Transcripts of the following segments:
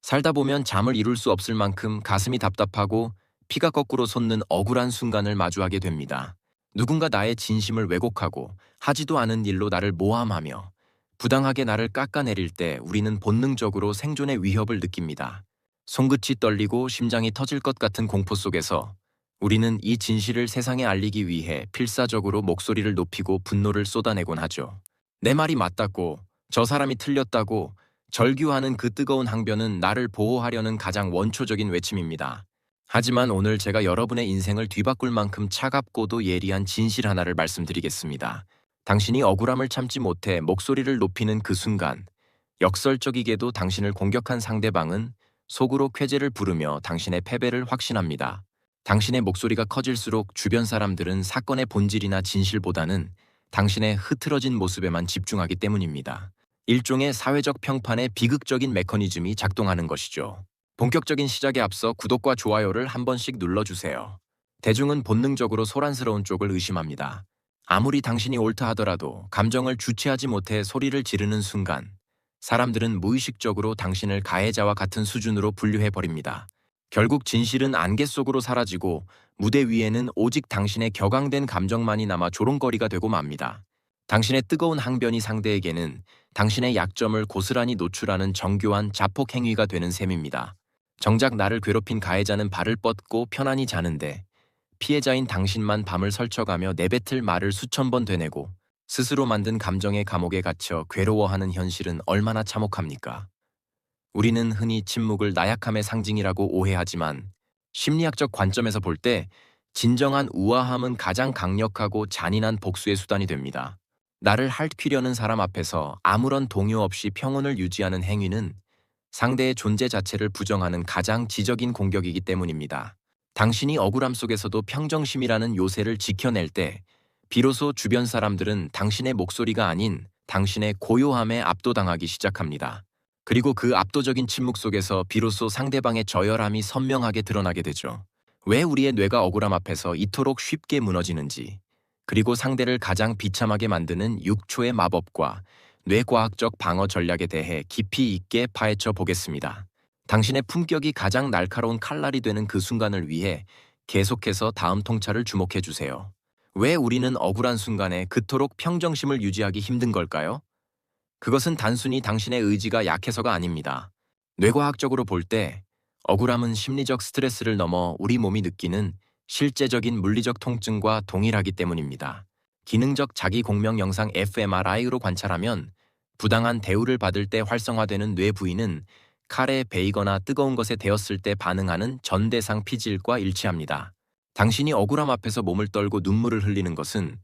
살다 보면 잠을 이룰 수 없을 만큼 가슴이 답답하고 피가 거꾸로 솟는 억울한 순간을 마주하게 됩니다. 누군가 나의 진심을 왜곡하고 하지도 않은 일로 나를 모함하며 부당하게 나를 깎아내릴 때 우리는 본능적으로 생존의 위협을 느낍니다. 손끝이 떨리고 심장이 터질 것 같은 공포 속에서 우리는 이 진실을 세상에 알리기 위해 필사적으로 목소리를 높이고 분노를 쏟아내곤 하죠. 내 말이 맞다고, 저 사람이 틀렸다고, 절규하는 그 뜨거운 항변은 나를 보호하려는 가장 원초적인 외침입니다. 하지만 오늘 제가 여러분의 인생을 뒤바꿀 만큼 차갑고도 예리한 진실 하나를 말씀드리겠습니다. 당신이 억울함을 참지 못해 목소리를 높이는 그 순간, 역설적이게도 당신을 공격한 상대방은 속으로 쾌재를 부르며 당신의 패배를 확신합니다. 당신의 목소리가 커질수록 주변 사람들은 사건의 본질이나 진실보다는 당신의 흐트러진 모습에만 집중하기 때문입니다. 일종의 사회적 평판의 비극적인 메커니즘이 작동하는 것이죠. 본격적인 시작에 앞서 구독과 좋아요를 한 번씩 눌러주세요. 대중은 본능적으로 소란스러운 쪽을 의심합니다. 아무리 당신이 옳다 하더라도 감정을 주체하지 못해 소리를 지르는 순간 사람들은 무의식적으로 당신을 가해자와 같은 수준으로 분류해버립니다. 결국 진실은 안개 속으로 사라지고 무대 위에는 오직 당신의 격앙된 감정만이 남아 조롱거리가 되고 맙니다. 당신의 뜨거운 항변이 상대에게는 당신의 약점을 고스란히 노출하는 정교한 자폭 행위가 되는 셈입니다. 정작 나를 괴롭힌 가해자는 발을 뻗고 편안히 자는데 피해자인 당신만 밤을 설쳐가며 내뱉을 말을 수천 번 되뇌고 스스로 만든 감정의 감옥에 갇혀 괴로워하는 현실은 얼마나 참혹합니까? 우리는 흔히 침묵을 나약함의 상징이라고 오해하지만 심리학적 관점에서 볼 때 진정한 우아함은 가장 강력하고 잔인한 복수의 수단이 됩니다. 나를 핥히려는 사람 앞에서 아무런 동요 없이 평온을 유지하는 행위는 상대의 존재 자체를 부정하는 가장 지적인 공격이기 때문입니다. 당신이 억울함 속에서도 평정심이라는 요새를 지켜낼 때 비로소 주변 사람들은 당신의 목소리가 아닌 당신의 고요함에 압도당하기 시작합니다. 그리고 그 압도적인 침묵 속에서 비로소 상대방의 저열함이 선명하게 드러나게 되죠. 왜 우리의 뇌가 억울함 앞에서 이토록 쉽게 무너지는지, 그리고 상대를 가장 비참하게 만드는 6초의 마법과 뇌과학적 방어 전략에 대해 깊이 있게 파헤쳐 보겠습니다. 당신의 품격이 가장 날카로운 칼날이 되는 그 순간을 위해 계속해서 다음 통찰을 주목해 주세요. 왜 우리는 억울한 순간에 그토록 평정심을 유지하기 힘든 걸까요? 그것은 단순히 당신의 의지가 약해서가 아닙니다. 뇌과학적으로 볼 때 억울함은 심리적 스트레스를 넘어 우리 몸이 느끼는 실제적인 물리적 통증과 동일하기 때문입니다. 기능적 자기 공명 영상 fMRI로 관찰하면 부당한 대우를 받을 때 활성화되는 뇌 부위는 칼에 베이거나 뜨거운 것에 데었을 때 반응하는 전대상 피질과 일치합니다. 당신이 억울함 앞에서 몸을 떨고 눈물을 흘리는 것은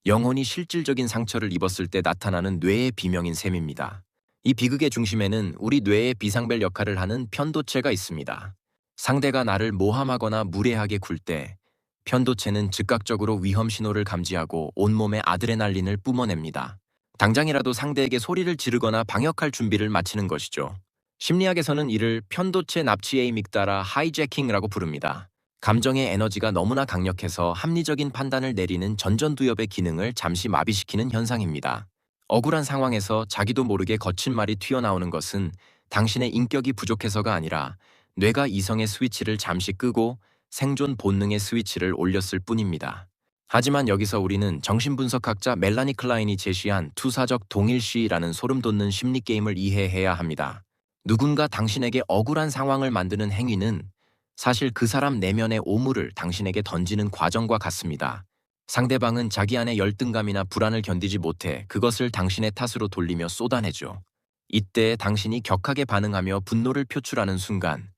영혼이 실질적인 상처를 입었을 때 나타나는 뇌의 비명인 셈입니다. 이 비극의 중심에는 우리 뇌의 비상벨 역할을 하는 편도체가 있습니다. 상대가 나를 모함하거나 무례하게 굴 때 편도체는 즉각적으로 위험 신호를 감지하고 온몸에 아드레날린을 뿜어냅니다. 당장이라도 상대에게 소리를 지르거나 방역할 준비를 마치는 것이죠. 심리학에서는 이를 편도체 납치 에이믹달라 하이제킹이라고 부릅니다. 감정의 에너지가 너무나 강력해서 합리적인 판단을 내리는 전전두엽의 기능을 잠시 마비시키는 현상입니다. 억울한 상황에서 자기도 모르게 거친 말이 튀어나오는 것은 당신의 인격이 부족해서가 아니라 뇌가 이성의 스위치를 잠시 끄고 생존 본능의 스위치를 올렸을 뿐입니다. 하지만 여기서 우리는 정신분석학자 멜라니 클라인이 제시한 투사적 동일시라는 소름돋는 심리게임을 이해해야 합니다. 누군가 당신에게 억울한 상황을 만드는 행위는 사실 그 사람 내면의 오물을 당신에게 던지는 과정과 같습니다. 상대방은 자기 안의 열등감이나 불안을 견디지 못해 그것을 당신의 탓으로 돌리며 쏟아내죠. 이때 당신이 격하게 반응하며 분노를 표출하는 순간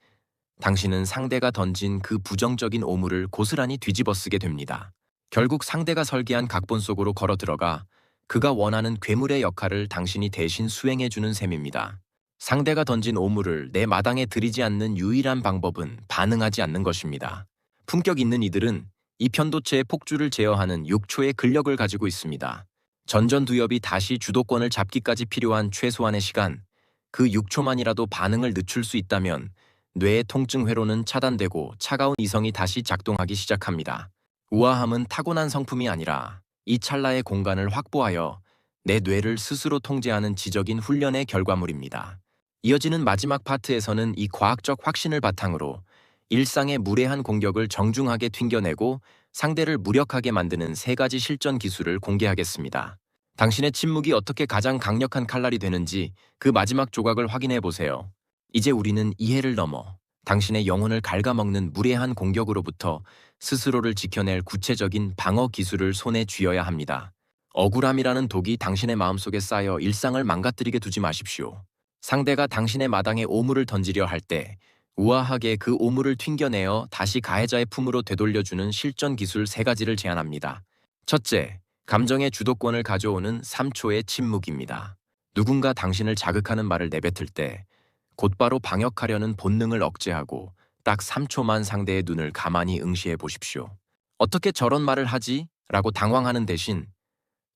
당신은 상대가 던진 그 부정적인 오물을 고스란히 뒤집어쓰게 됩니다. 결국 상대가 설계한 각본 속으로 걸어 들어가 그가 원하는 괴물의 역할을 당신이 대신 수행해주는 셈입니다. 상대가 던진 오물을 내 마당에 들이지 않는 유일한 방법은 반응하지 않는 것입니다. 품격 있는 이들은 이 편도체의 폭주를 제어하는 6초의 근력을 가지고 있습니다. 전전두엽이 다시 주도권을 잡기까지 필요한 최소한의 시간, 그 6초만이라도 반응을 늦출 수 있다면 뇌의 통증 회로는 차단되고 차가운 이성이 다시 작동하기 시작합니다. 우아함은 타고난 성품이 아니라 이 찰나의 공간을 확보하여 내 뇌를 스스로 통제하는 지적인 훈련의 결과물입니다. 이어지는 마지막 파트에서는 이 과학적 확신을 바탕으로 일상의 무례한 공격을 정중하게 튕겨내고 상대를 무력하게 만드는 세 가지 실전 기술을 공개하겠습니다. 당신의 침묵이 어떻게 가장 강력한 칼날이 되는지 그 마지막 조각을 확인해 보세요. 이제 우리는 이해를 넘어 당신의 영혼을 갉아먹는 무례한 공격으로부터 스스로를 지켜낼 구체적인 방어 기술을 손에 쥐어야 합니다. 억울함이라는 독이 당신의 마음속에 쌓여 일상을 망가뜨리게 두지 마십시오. 상대가 당신의 마당에 오물을 던지려 할 때 우아하게 그 오물을 튕겨내어 다시 가해자의 품으로 되돌려주는 실전 기술 세 가지를 제안합니다. 첫째, 감정의 주도권을 가져오는 3초의 침묵입니다. 누군가 당신을 자극하는 말을 내뱉을 때 곧바로 방역하려는 본능을 억제하고 딱 3초만 상대의 눈을 가만히 응시해 보십시오. 어떻게 저런 말을 하지? 라고 당황하는 대신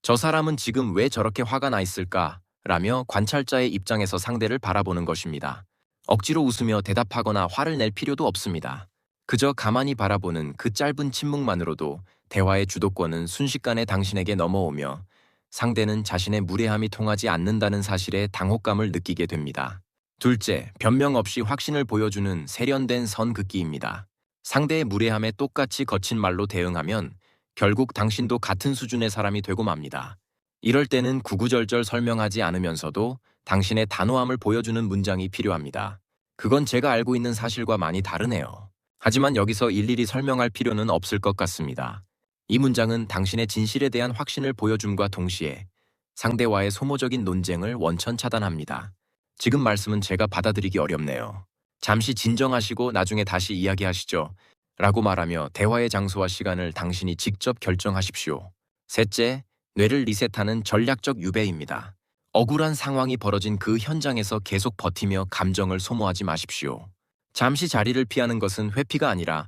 저 사람은 지금 왜 저렇게 화가 나 있을까? 라며 관찰자의 입장에서 상대를 바라보는 것입니다. 억지로 웃으며 대답하거나 화를 낼 필요도 없습니다. 그저 가만히 바라보는 그 짧은 침묵만으로도 대화의 주도권은 순식간에 당신에게 넘어오며 상대는 자신의 무례함이 통하지 않는다는 사실에 당혹감을 느끼게 됩니다. 둘째, 변명 없이 확신을 보여주는 세련된 선 긋기입니다. 상대의 무례함에 똑같이 거친 말로 대응하면 결국 당신도 같은 수준의 사람이 되고 맙니다. 이럴 때는 구구절절 설명하지 않으면서도 당신의 단호함을 보여주는 문장이 필요합니다. 그건 제가 알고 있는 사실과 많이 다르네요. 하지만 여기서 일일이 설명할 필요는 없을 것 같습니다. 이 문장은 당신의 진실에 대한 확신을 보여줌과 동시에 상대와의 소모적인 논쟁을 원천 차단합니다. 지금 말씀은 제가 받아들이기 어렵네요. 잠시 진정하시고 나중에 다시 이야기하시죠. 라고 말하며 대화의 장소와 시간을 당신이 직접 결정하십시오. 셋째, 뇌를 리셋하는 전략적 유배입니다. 억울한 상황이 벌어진 그 현장에서 계속 버티며 감정을 소모하지 마십시오. 잠시 자리를 피하는 것은 회피가 아니라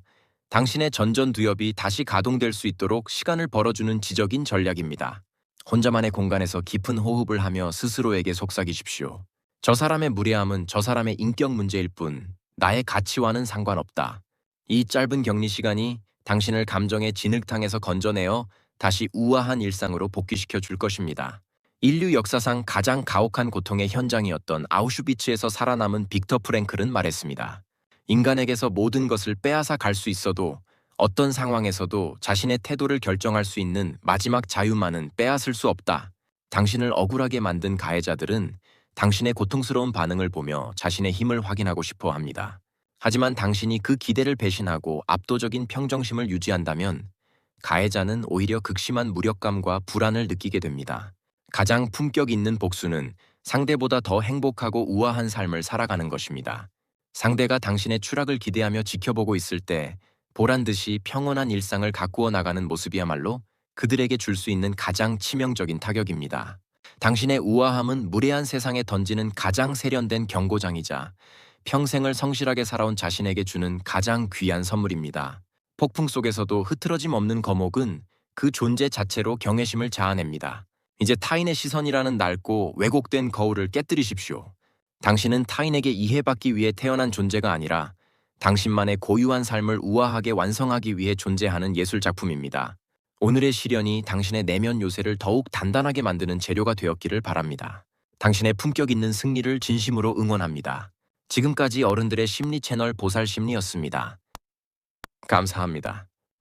당신의 전전두엽이 다시 가동될 수 있도록 시간을 벌어주는 지적인 전략입니다. 혼자만의 공간에서 깊은 호흡을 하며 스스로에게 속삭이십시오. 저 사람의 무례함은 저 사람의 인격 문제일 뿐 나의 가치와는 상관없다. 이 짧은 격리 시간이 당신을 감정의 진흙탕에서 건져내어 다시 우아한 일상으로 복귀시켜 줄 것입니다. 인류 역사상 가장 가혹한 고통의 현장이었던 아우슈비츠에서 살아남은 빅터 프랭클은 말했습니다. 인간에게서 모든 것을 빼앗아 갈 수 있어도 어떤 상황에서도 자신의 태도를 결정할 수 있는 마지막 자유만은 빼앗을 수 없다. 당신을 억울하게 만든 가해자들은 당신의 고통스러운 반응을 보며 자신의 힘을 확인하고 싶어 합니다. 하지만 당신이 그 기대를 배신하고 압도적인 평정심을 유지한다면 가해자는 오히려 극심한 무력감과 불안을 느끼게 됩니다. 가장 품격 있는 복수는 상대보다 더 행복하고 우아한 삶을 살아가는 것입니다. 상대가 당신의 추락을 기대하며 지켜보고 있을 때 보란듯이 평온한 일상을 가꾸어 나가는 모습이야말로 그들에게 줄 수 있는 가장 치명적인 타격입니다. 당신의 우아함은 무례한 세상에 던지는 가장 세련된 경고장이자 평생을 성실하게 살아온 자신에게 주는 가장 귀한 선물입니다. 폭풍 속에서도 흐트러짐 없는 거목은 그 존재 자체로 경외심을 자아냅니다. 이제 타인의 시선이라는 낡고 왜곡된 거울을 깨뜨리십시오. 당신은 타인에게 이해받기 위해 태어난 존재가 아니라 당신만의 고유한 삶을 우아하게 완성하기 위해 존재하는 예술작품입니다. 오늘의 시련이 당신의 내면 요새를 더욱 단단하게 만드는 재료가 되었기를 바랍니다. 당신의 품격 있는 승리를 진심으로 응원합니다. 지금까지 어른들의 심리 채널 보살심리였습니다. 감사합니다.